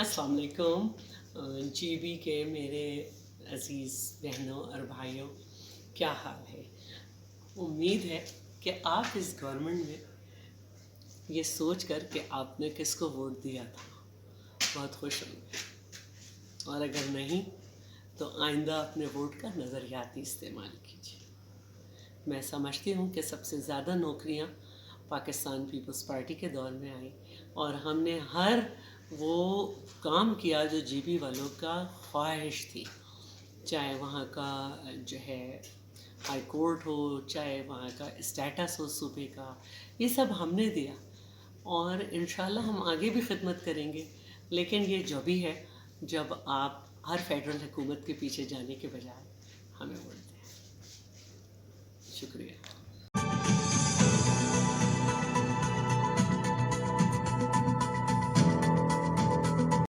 अस्सलाम वालेकुम। जीबी के मेरे अज़ीज़ बहनों और भाइयों, क्या हाल है? उम्मीद है कि आप इस गवर्नमेंट में ये सोच कर कि आपने किसको वोट दिया था बहुत खुश होंगे, और अगर नहीं तो आइंदा अपने वोट का नज़रियाती इस्तेमाल कीजिए। मैं समझती हूँ कि सबसे ज़्यादा नौकरियाँ पाकिस्तान पीपल्स पार्टी के दौर में आई, और हमने हर वो काम किया जो जीबी वालों का ख्वाहिश थी, चाहे वहाँ का जो है हाई कोर्ट हो, चाहे वहाँ का स्टेटस हो सूबे का, ये सब हमने दिया, और इंशाल्लाह हम आगे भी खिदमत करेंगे। लेकिन ये जो भी है, जब आप हर फेडरल हुकूमत के पीछे जाने के बजाय हमें वोट दें। शुक्रिया।